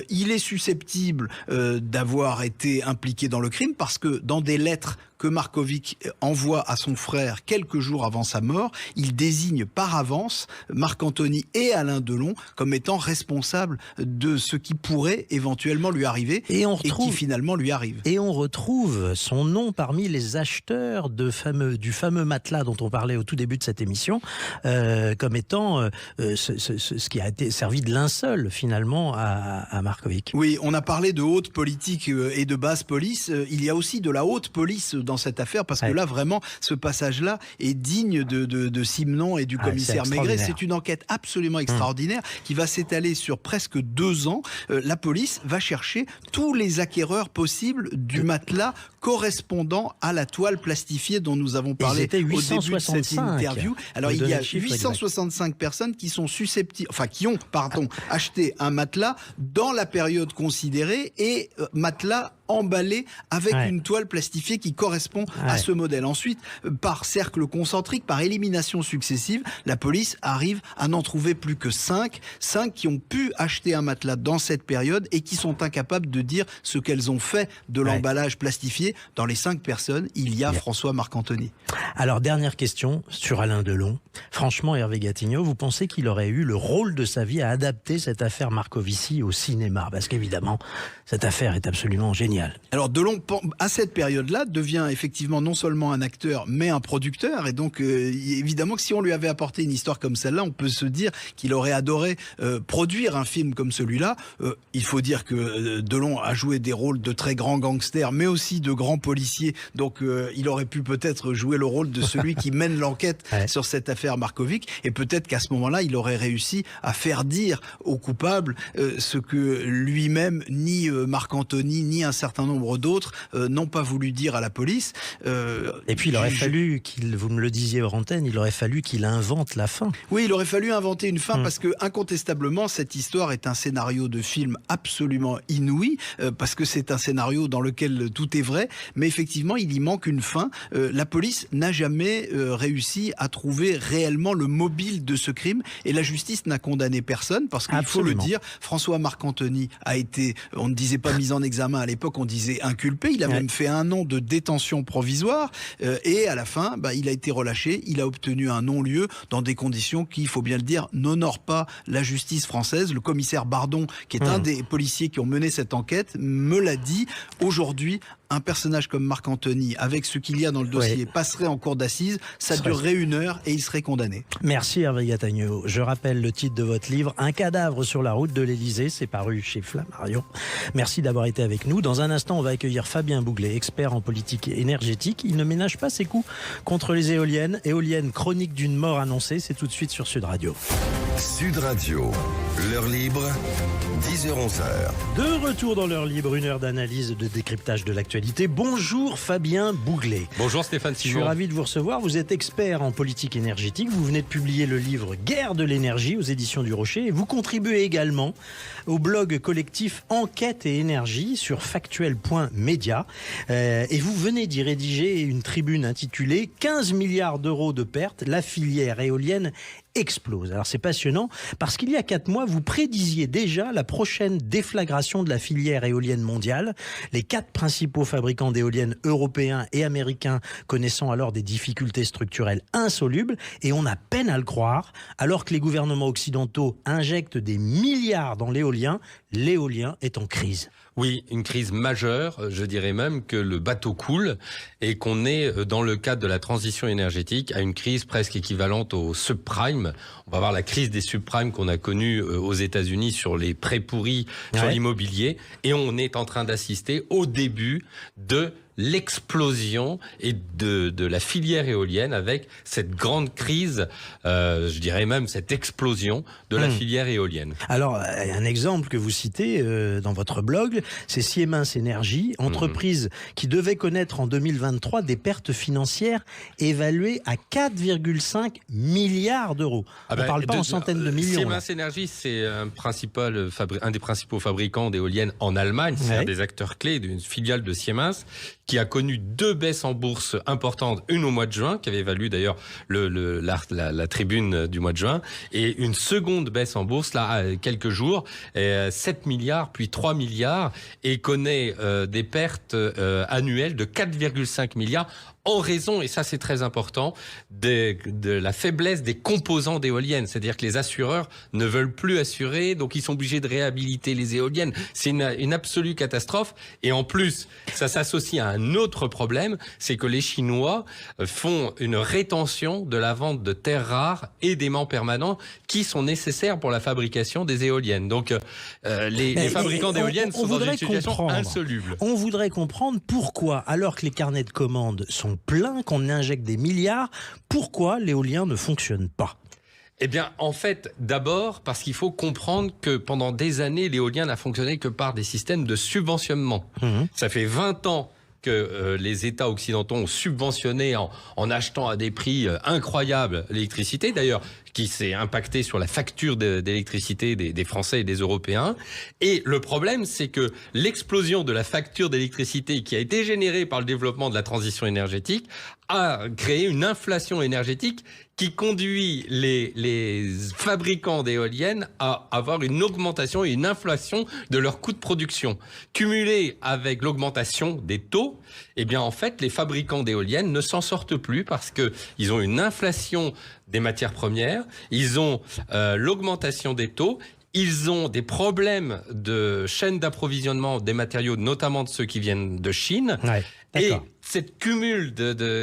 Il est susceptible d'avoir été impliqué dans le crime parce que dans des lettres que Markovic envoie à son frère quelques jours avant sa mort, il désigne par avance Marc-Antony et Alain Delon comme étant responsables de ce qui pourrait éventuellement lui arriver et qui finalement lui arrive. Et on retrouve son nom parmi les acheteurs du fameux matelas dont on parlait au tout début de cette émission, comme étant ce qui a été servi de linceul finalement à Markovic. Oui, on a parlé de haute politique et de basse police. Il y a aussi de la haute police dans dans cette affaire, parce que là, vraiment, ce passage-là est digne de Simenon et du commissaire Maigret. C'est une enquête absolument extraordinaire qui va s'étaler sur presque 2 ans. La police va chercher tous les acquéreurs possibles du matelas correspondant à la toile plastifiée dont nous avons parlé au début de cette interview. Alors, il y a 865 personnes qui sont susceptibles, qui ont acheté un matelas dans la période considérée et matelas emballé avec une toile plastifiée qui correspond à ce modèle. Ensuite, par cercle concentrique, par élimination successive, la police arrive à n'en trouver plus que 5 qui ont pu acheter un matelas dans cette période et qui sont incapables de dire ce qu'elles ont fait de l'emballage plastifié. Dans les 5 personnes, il y a François Marcantoni. Alors, dernière question sur Alain Delon. Franchement, Hervé Gattignau, vous pensez qu'il aurait eu le rôle de sa vie à adapter cette affaire Marcovici au cinéma? Parce qu'évidemment, cette affaire est absolument géniale. Alors Delon, à cette période-là, devient effectivement non seulement un acteur, mais un producteur. Et donc, évidemment que si on lui avait apporté une histoire comme celle-là, on peut se dire qu'il aurait adoré produire un film comme celui-là. Il faut dire que Delon a joué des rôles de très grands gangsters, mais aussi de grands policiers. Donc, il aurait pu peut-être jouer le rôle de celui qui mène l'enquête sur cette affaire Markovic. Et peut-être qu'à ce moment-là, il aurait réussi à faire dire aux coupables ce que lui-même, ni Marcantoni, ni un certain nombre d'autres n'ont pas voulu dire à la police. Et puis il aurait fallu vous me le disiez hors antenne, il aurait fallu qu'il invente la fin. Oui, il aurait fallu inventer une fin parce que incontestablement cette histoire est un scénario de film absolument inouï, parce que c'est un scénario dans lequel tout est vrai, mais effectivement il y manque une fin. La police n'a jamais réussi à trouver réellement le mobile de ce crime et la justice n'a condamné personne parce qu'il faut le dire, François Marcantoni a été, on ne disait pas mis en examen à l'époque, on disait inculpé, il a même fait 1 an de détention provisoire et à la fin, il a été relâché, il a obtenu un non-lieu dans des conditions qui, il faut bien le dire, n'honorent pas la justice française. Le commissaire Bardon, qui est un des policiers qui ont mené cette enquête, me l'a dit. Aujourd'hui, un personnage comme Marcantoni, avec ce qu'il y a dans le dossier, passerait en cour d'assises, ça durerait 1 heure et il serait condamné. Merci Hervé Gattignau. Je rappelle le titre de votre livre, Un cadavre sur la route de l'Élysée, c'est paru chez Flammarion. Merci d'avoir été avec nous. Dans un instant, on va accueillir Fabien Bouglet, expert en politique énergétique. Il ne ménage pas ses coups contre les éoliennes. Éoliennes, chronique d'une mort annoncée, c'est tout de suite sur Sud Radio. Sud Radio, l'heure libre, 10h-11h. De retour dans l'heure libre, 1 heure d'analyse et de décryptage de l'actualité. Bonjour Fabien Bouglet. Bonjour Stéphane Simon. Je suis ravi de vous recevoir. Vous êtes expert en politique énergétique. Vous venez de publier le livre Guerre de l'énergie aux éditions du Rocher. Et vous contribuez également au blog collectif Enquête et énergie sur factuel.media. Et vous venez d'y rédiger une tribune intitulée 15 milliards d'euros de pertes, la filière éolienne explose. Alors c'est passionnant parce qu'il y a 4 mois, vous prédisiez déjà la prochaine déflagration de la filière éolienne mondiale. Les 4 principaux fabricants d'éoliennes européens et américains connaissant alors des difficultés structurelles insolubles et on a peine à le croire. Alors que les gouvernements occidentaux injectent des milliards dans l'éolien est en crise. Oui, une crise majeure, je dirais même que le bateau coule et qu'on est dans le cadre de la transition énergétique à une crise presque équivalente au subprime. On va voir la crise des subprimes qu'on a connue aux États-Unis sur les prêts pourris sur l'immobilier et on est en train d'assister au début de l'explosion et de la filière éolienne avec cette grande crise, je dirais même cette explosion de la filière éolienne. Alors, un exemple que vous citez dans votre blog, c'est Siemens Energy, entreprise qui devait connaître en 2023 des pertes financières évaluées à 4,5 milliards d'euros. On ne parle pas en centaines de millions. Siemens Energy, c'est un des principaux fabricants d'éoliennes en Allemagne. C'est un des acteurs clés d'une filiale de Siemens qui a connu 2 baisses en bourse importantes, une au mois de juin, qui avait valu d'ailleurs la tribune du mois de juin, et une seconde baisse en bourse, là, quelques jours, 7 milliards, puis 3 milliards, et connaît des pertes annuelles de 4,5 milliards en raison, et ça c'est très important, de la faiblesse des composants d'éoliennes. C'est-à-dire que les assureurs ne veulent plus assurer, donc ils sont obligés de réhabiliter les éoliennes. C'est une absolue catastrophe. Et en plus, ça s'associe à un autre problème, c'est que les Chinois font une rétention de la vente de terres rares et d'aimants permanents qui sont nécessaires pour la fabrication des éoliennes. Donc les fabricants d'éoliennes sont dans une situation insoluble. On voudrait comprendre pourquoi, alors que les carnets de commandes sont pleins, qu'on injecte des milliards, pourquoi l'éolien ne fonctionne pas ? Eh bien, en fait, d'abord, parce qu'il faut comprendre que pendant des années, l'éolien n'a fonctionné que par des systèmes de subventionnement. Ça fait 20 ans que les États occidentaux ont subventionné en achetant à des prix incroyables l'électricité, d'ailleurs, qui s'est impacté sur la facture d'électricité des Français et des Européens. Et le problème, c'est que l'explosion de la facture d'électricité qui a été générée par le développement de la transition énergétique a créé une inflation énergétique qui conduit les fabricants d'éoliennes à avoir une augmentation et une inflation de leurs coûts de production. Cumulé avec l'augmentation des taux, eh bien en fait, les fabricants d'éoliennes ne s'en sortent plus parce qu'ils ont une inflation des matières premières, ils ont l'augmentation des taux, ils ont des problèmes de chaîne d'approvisionnement des matériaux, notamment de ceux qui viennent de Chine. Ouais, et cette cumul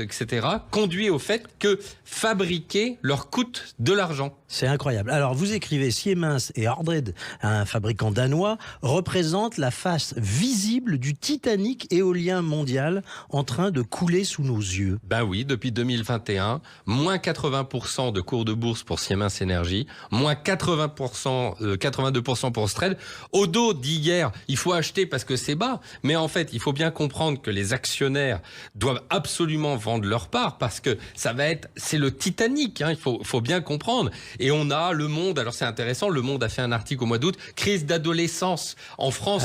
etc. conduit au fait que fabriquer leur coûte de l'argent. C'est incroyable. Alors, vous écrivez Siemens et Ordred, un fabricant danois, représentent la face visible du Titanic éolien mondial en train de couler sous nos yeux. Ben oui, depuis 2021, moins 80% de cours de bourse pour Siemens Energy, moins 82% pour Ørsted. Au dos d'hier, il faut acheter parce que c'est bas, mais en fait, il faut bien comprendre que les actionnaires doivent absolument vendre leur part parce que c'est le Titanic, hein, il faut bien comprendre. Et on a Le Monde, alors c'est intéressant, Le Monde a fait un article au mois d'août, crise d'adolescence en France.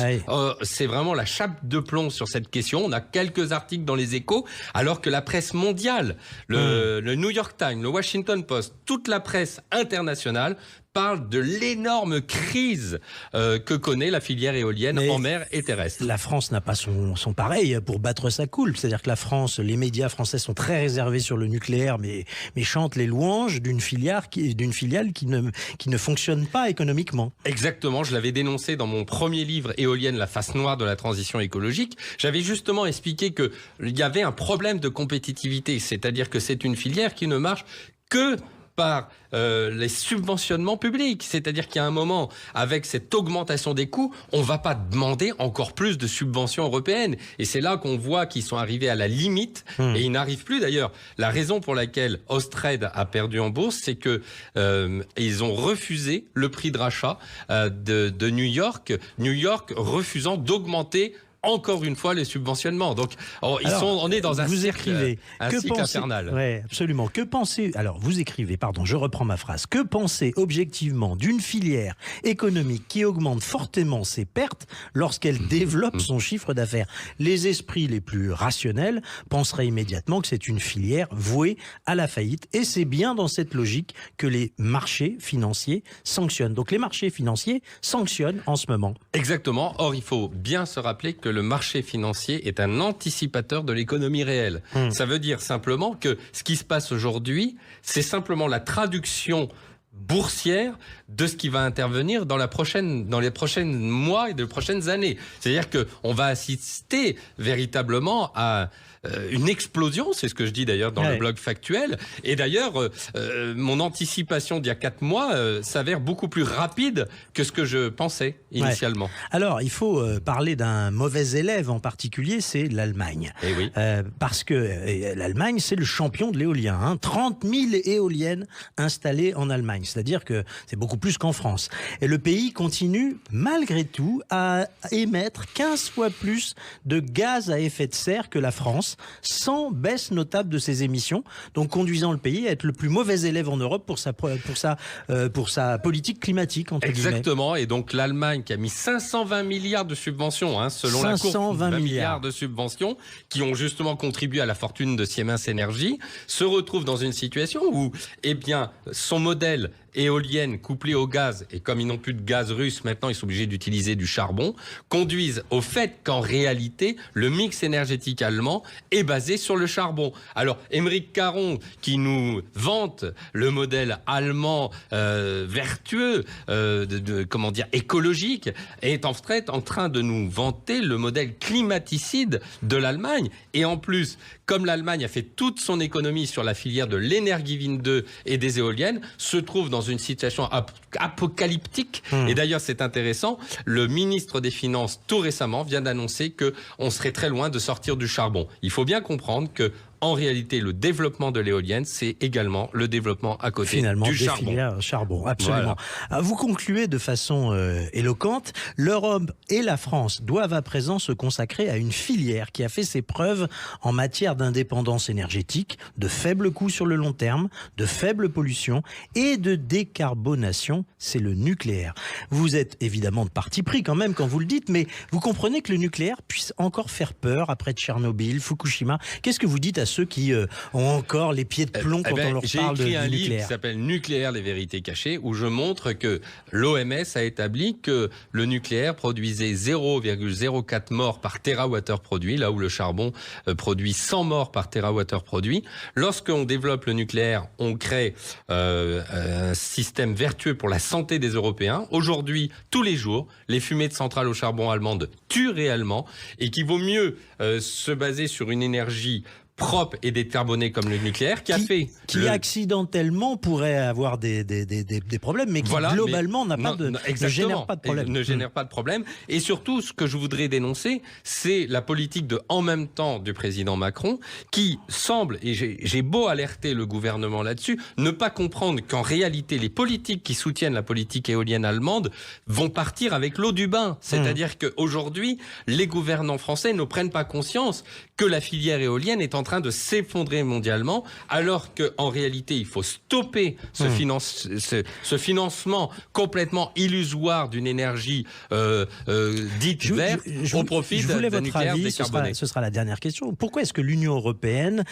C'est vraiment la chape de plomb sur cette question. On a quelques articles dans les Échos, alors que la presse mondiale, le New York Times, le Washington Post, toute la presse internationale parle de l'énorme crise que connaît la filière éolienne en mer et terrestre. La France n'a pas son pareil pour battre sa coulpe. C'est-à-dire que la France, les médias français sont très réservés sur le nucléaire, mais chantent les louanges d'une filiale qui ne fonctionne pas économiquement. Exactement, je l'avais dénoncé dans mon premier livre Éolienne, la face noire de la transition écologique. J'avais justement expliqué qu'il y avait un problème de compétitivité, c'est-à-dire que c'est une filière qui ne marche que par les subventionnements publics. C'est-à-dire qu'il y a un moment, avec cette augmentation des coûts, on ne va pas demander encore plus de subventions européennes. Et c'est là qu'on voit qu'ils sont arrivés à la limite et ils n'arrivent plus. D'ailleurs, la raison pour laquelle Ørsted a perdu en bourse, c'est que ils ont refusé le prix de rachat de New York. New York refusant d'augmenter encore une fois les subventionnements. Donc, on est dans un cycle infernal. Oui, absolument. Alors, vous écrivez, je reprends ma phrase. Que penser objectivement d'une filière économique qui augmente fortement ses pertes lorsqu'elle développe son chiffre d'affaires ? Les esprits les plus rationnels penseraient immédiatement que c'est une filière vouée à la faillite. Et c'est bien dans cette logique que les marchés financiers sanctionnent. Donc, les marchés financiers sanctionnent en ce moment. Exactement. Or, il faut bien se rappeler que le marché financier est un anticipateur de l'économie réelle. Ça veut dire simplement que ce qui se passe aujourd'hui, c'est simplement la traduction boursière de ce qui va intervenir dans les prochains mois et de prochaines années. C'est-à-dire qu'on va assister véritablement à une explosion, c'est ce que je dis d'ailleurs dans le blog factuel. Et d'ailleurs, mon anticipation d'il y a 4 mois s'avère beaucoup plus rapide que ce que je pensais initialement. Alors, il faut parler d'un mauvais élève en particulier, c'est l'Allemagne. Et oui. Parce que l'Allemagne, c'est le champion de l'éolien. 30 000 éoliennes installées en Allemagne. C'est-à-dire que c'est beaucoup plus qu'en France. Et le pays continue, malgré tout, à émettre 15 fois plus de gaz à effet de serre que la France, sans baisse notable de ses émissions, donc conduisant le pays à être le plus mauvais élève en Europe pour sa politique climatique, entre guillemets. Exactement, et donc l'Allemagne qui a mis 520 milliards de subventions, selon la Cour, 520 milliards de subventions, qui ont justement contribué à la fortune de Siemens Energy, se retrouve dans une situation où, son modèle éoliennes couplées au gaz, et comme ils n'ont plus de gaz russe, maintenant ils sont obligés d'utiliser du charbon, conduisent au fait qu'en réalité, le mix énergétique allemand est basé sur le charbon. Alors, Émeric Caron, qui nous vante le modèle allemand vertueux, écologique, est en fait en train de nous vanter le modèle climaticide de l'Allemagne. Et en plus, comme l'Allemagne a fait toute son économie sur la filière de l'Energiewind 2 et des éoliennes, se trouve dans une situation apocalyptique. Et d'ailleurs, c'est intéressant, le ministre des Finances, tout récemment, vient d'annoncer qu'on serait très loin de sortir du charbon. Il faut bien comprendre que en réalité, le développement de l'éolienne, c'est également le développement à côté du charbon. Filières charbon, absolument. Voilà. Vous concluez de façon éloquente, l'Europe et la France doivent à présent se consacrer à une filière qui a fait ses preuves en matière d'indépendance énergétique, de faible coût sur le long terme, de faible pollution et de décarbonation, c'est le nucléaire. Vous êtes évidemment de parti pris quand même quand vous le dites, mais vous comprenez que le nucléaire puisse encore faire peur après Tchernobyl, Fukushima. Qu'est-ce que vous dites à ceux qui ont encore les pieds de plomb quand on leur parle du nucléaire? J'ai écrit un livre qui s'appelle Nucléaire, les vérités cachées, où je montre que l'OMS a établi que le nucléaire produisait 0,04 morts par térawattheure produit, là où le charbon produit 100 morts par térawattheure produit. Lorsqu'on développe le nucléaire, on crée un système vertueux pour la santé des Européens. Aujourd'hui, tous les jours, les fumées de centrales au charbon allemandes tuent réellement, et qu'il vaut mieux se baser sur une énergie propre et décarboné comme le nucléaire, qui accidentellement pourrait avoir des problèmes, mais qui globalement ne génère pas de problème. Ne génère pas de problème. Et surtout, ce que je voudrais dénoncer, c'est la politique de en même temps du président Macron, qui semble, et j'ai beau alerter le gouvernement là-dessus, ne pas comprendre qu'en réalité, les politiques qui soutiennent la politique éolienne allemande vont partir avec l'eau du bain. C'est-à-dire qu'aujourd'hui, les gouvernants français ne prennent pas conscience que la filière éolienne est en train de s'effondrer mondialement, alors qu'en réalité, il faut stopper ce financement complètement illusoire d'une énergie dite verte au profit d'un nucléaire décarboné. Ce sera la dernière question. Pourquoi est-ce que l'Union européenne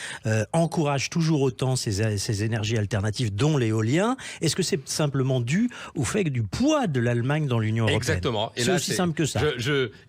encourage toujours autant ces énergies alternatives, dont l'éolien? Est-ce que c'est simplement dû au fait du poids de l'Allemagne dans l'Union européenne? Exactement. C'est aussi simple que ça.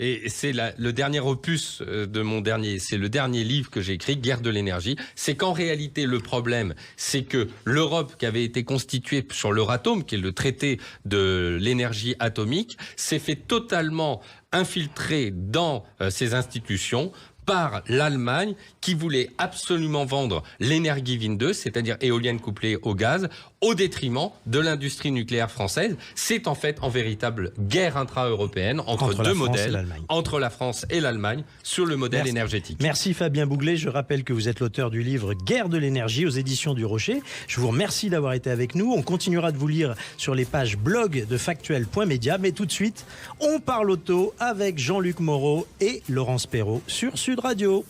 Et c'est le dernier opus de mon dernier, c'est le dernier livre que j'ai écrit, Guerre de l'énergie. C'est qu'en réalité, le problème, c'est que l'Europe, qui avait été constituée sur l'Euratom, qui est le traité de l'énergie atomique, s'est fait totalement infiltrer dans ces institutions par l'Allemagne, qui voulait absolument vendre l'Energiewind 2, c'est-à-dire éolienne couplée au gaz, au détriment de l'industrie nucléaire française. C'est en fait en véritable guerre intra-européenne entre deux modèles, entre la France et l'Allemagne, sur le modèle énergétique. Merci Fabien Bouglet. Je rappelle que vous êtes l'auteur du livre Guerre de l'énergie aux éditions du Rocher. Je vous remercie d'avoir été avec nous. On continuera de vous lire sur les pages blog de Factuel.media. Mais tout de suite, on parle auto avec Jean-Luc Moreau et Laurence Perrault sur Sud Radio.